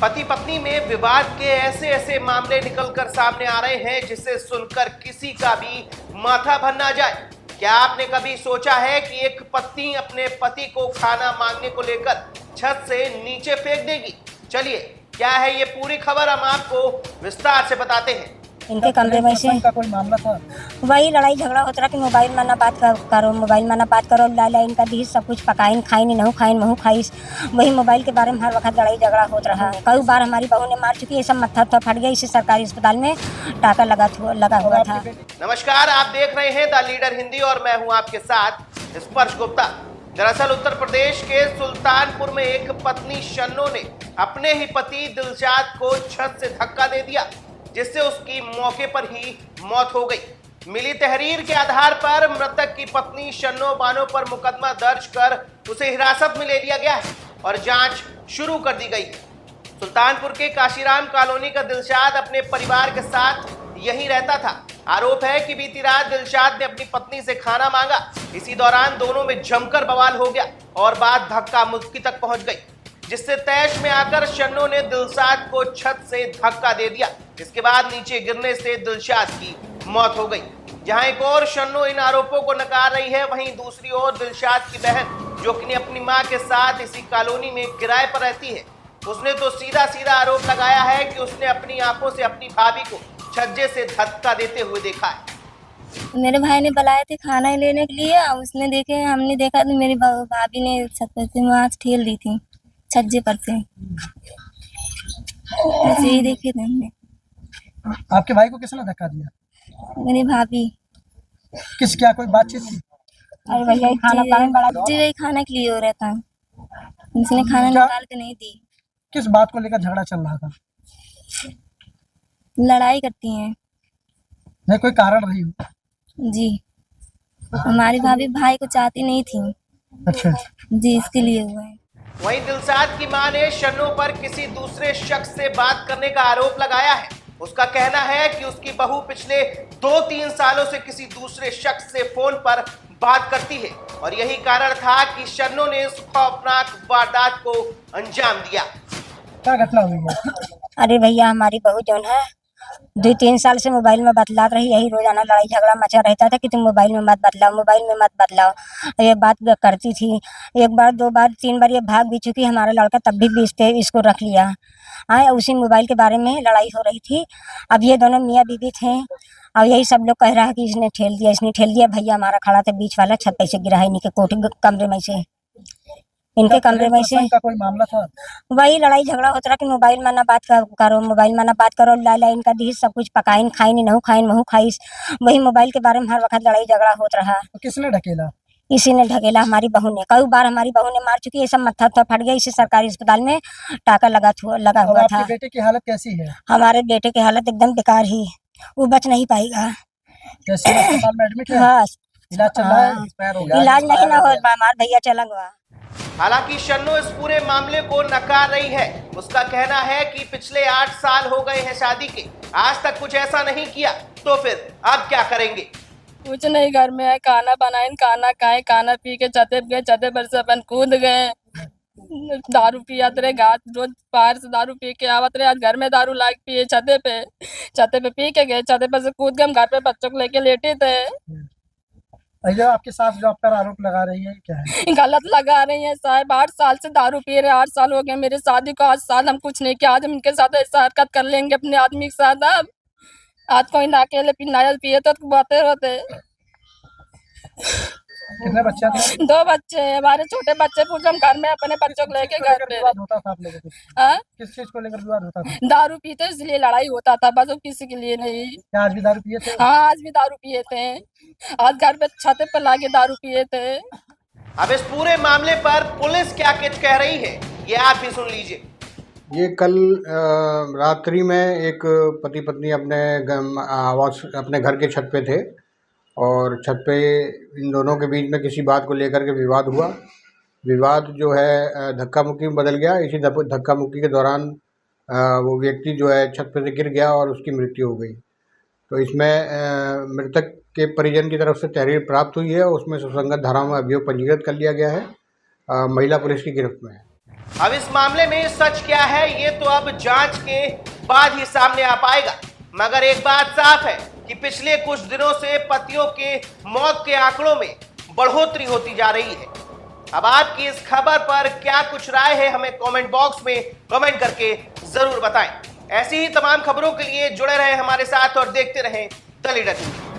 पति पत्नी में विवाद के ऐसे ऐसे मामले निकलकर सामने आ रहे हैं जिसे सुनकर किसी का भी माथा भर ना जाए। क्या आपने कभी सोचा है कि एक पत्नी अपने पति को खाना मांगने को लेकर छत से नीचे फेंक देगी? चलिए, क्या है ये पूरी खबर हम आपको विस्तार से बताते हैं। इनके कमरे में से का कोई मामला था? वही लड़ाई झगड़ा होता रहा कि मोबाइल में ना बात करो, मोबाइल में ना बात करो, ला इनका दी सब कुछ पकाइन खाइन नहू खाइन महू खाइस। वही मोबाइल के बारे में हर वक्त लड़ाई झगड़ा होता रहा है। कई बार हमारी बहू ने मार चुकी है, सब मत्था फट गया। इसे सरकारी अस्पताल में टाका लगा हुआ था। नमस्कार, आप देख रहे हैं द लीडर हिंदी और मैं हूं आपके साथ स्पर्श गुप्ता। दरअसल उत्तर प्रदेश के सुल्तानपुर में एक पत्नी शन्नो ने अपने ही पति दिलशाद को छत से धक्का दे दिया, जिससे उसकी मौके पर ही मौत हो गई। मिली तहरीर के आधार पर मृतक की पत्नी शन्नो बानो पर मुकदमा दर्ज कर उसे हिरासत में ले लिया गया है और जांच शुरू कर दी गई। सुल्तानपुर के काशीराम कॉलोनी का दिलशाद अपने परिवार के साथ यहीं रहता था। आरोप है कि बीती रात दिलशाद ने अपनी पत्नी से खाना मांगा। इसी दौरान दोनों में जमकर बवाल हो गया और बात धक्का मुक्की तक पहुंच गई, जिससे तैश में आकर शन्नो ने दिलशाद को छत से धक्का दे दिया। इसके बाद नीचे गिरने से दिलशाद की मौत हो गई। जहां एक और शन्नो इन आरोपों को नकार रही है, वहीं दूसरी ओर दिलशाद की बहन, जो कि अपनी मां के साथ इसी कॉलोनी में किराए पर रहती है, उसने तो सीधा आरोप लगाया है कि उसने अपनी आंखों से अपनी भाभी को छज्जे से धक्का देते हुए देखा है। मेरे भाई ने बुलाए थे खाना लेने के लिए, हमने देखा तो मेरी भाभी ने छत से वहाँ ठेल दी थी छज्जे पर से। ऐसे ही देखे थे हमने। आपके भाई को किसने धक्का दिया? मेरी भाभी। क्या कोई बातचीत थी? अरे भैया खाना के लिए हो रहा था, इसने खाना निकाल के नहीं दी। किस बात को लेकर झगड़ा चल रहा था? लड़ाई करती हैं। नहीं, कोई कारण रही हो? जी, हमारी भाभी भाई को चाहती नहीं थी। अच्छा जी, इसके लिए हुआ है। वहीं दिलशाद की मां ने शन्नो पर किसी दूसरे शख्स से बात करने का आरोप लगाया है। उसका कहना है कि उसकी बहू पिछले 2-3 सालों से किसी दूसरे शख्स से फोन पर बात करती है और यही कारण था कि शन्नो ने इस खौफनाक वारदात को अंजाम दिया। क्या घटना हुई है? अरे भैया, हमारी बहू जो है 2-3 साल से मोबाइल में बतलात रही, यही रोजाना लड़ाई झगड़ा मचा रहता था कि तुम मोबाइल में मत बतलाओ। ये बात करती थी। एक बार 2 बार 3 बार ये भाग भी चुकी। हमारा लड़का तब भी बीच पे इसको रख लिया। उसी मोबाइल के बारे में लड़ाई हो रही थी। अब ये दोनों मियाँ बीवी थे और यही सब लोग कह रहा है कि इसने ठेल दिया। भैया हमारा खड़ा था बीच वाला, छत पे से गिरा है इनके कोठी कमरे में से, इनके कमरे में से। का कोई मामला था? वही लड़ाई झगड़ा होता रहा कि मोबाइल में ना बात करो, मोबाइल में ना बात करो, ला इनका दी सब कुछ पकाइन खाइन नहू खाइन महू खाइस। वही मोबाइल के बारे में हर वक्त लड़ाई झगड़ा होता रहा। तो किसने ढकेला? इसी ने ढकेला, हमारी बहू ने। कई बार हमारी बहू ने मार चुकी है, सब मत्था फट गया। इसे सरकारी अस्पताल में टाका लगा हुआ था। बेटे की हालत कैसी है? हमारे बेटे की हालत एकदम बेकार ही, वो बच नहीं पाएगा। अस्पताल में एडमिट है? हाँ, इलाज चल रहा है? इलाज नहीं ना हो, हमारा भैया चला गया। हालांकि शन्नो इस पूरे मामले को नकार रही है। उसका कहना है कि पिछले 8 साल हो गए हैं शादी के, आज तक कुछ ऐसा नहीं किया, तो फिर अब क्या करेंगे? कुछ नहीं, घर में है, खाना बनाए, खाना खाए, खाना पी के छते पर से अपन कूद गए। दारू पिया तेरे घाट, रोज बाहर से दारू पी के आवत रहे। आज घर में दारू लाग पिए छते पे पी के गए, छते पर से कूद गए। हम घर पे बच्चों को लेके लेटे थे। आपके सास जो आप पर आरोप लगा रही है, क्या है? गलत लगा रही है साहब। 8 साल से दारू पी रहे, 8 साल हो गए मेरे शादी को। 8 साल हम कुछ नहीं किया, आज हम इनके साथ ऐसा हरकत कर लेंगे अपने आदमी के साथ। अब आज कोई ना अकेले नारियल पिए तो बातें होते। कितने बच्चे थे? 2 बच्चे हैं हमारे, छोटे बच्चे। पूछ हम घर में अपने बच्चों को लेके घर पे। होता था आप लोगों को? किस चीज को लेकर विवाद होता था? दारू पीते इसलिए लड़ाई होता था, बस किसी के लिए नहीं। क्या आज भी दारू पिए थे? हाँ, आज भी दारू पिए थे। आज घर पे छत पर लाके दारू पिए थे। अब इस पूरे मामले पर पुलिस क्या कुछ कह रही है, ये आप भी सुन लीजिए। ये कल रात्रि में एक पति पत्नी अपने घर के छत पे थे और छत पे इन दोनों के बीच में किसी बात को लेकर के विवाद हुआ। विवाद जो है धक्का मुक्की में बदल गया। इसी धक्का मुक्की के दौरान वो व्यक्ति जो है छत पे से गिर गया और उसकी मृत्यु हो गई। तो इसमें मृतक के परिजन की तरफ से तहरीर प्राप्त हुई है, उसमें सुसंगत धाराओं में अभियोग पंजीकृत कर लिया गया है। महिला पुलिस की गिरफ्त में है। अब इस मामले में सच क्या है ये तो अब जांच के बाद ही सामने आ पाएगा, मगर एक बात साफ है कि पिछले कुछ दिनों से पतियों के मौत के आंकड़ों में बढ़ोतरी होती जा रही है। अब आपकी इस खबर पर क्या कुछ राय है, हमें कमेंट बॉक्स में कमेंट करके जरूर बताएं। ऐसी ही तमाम खबरों के लिए जुड़े रहें हमारे साथ और देखते रहें द लीडर टीवी।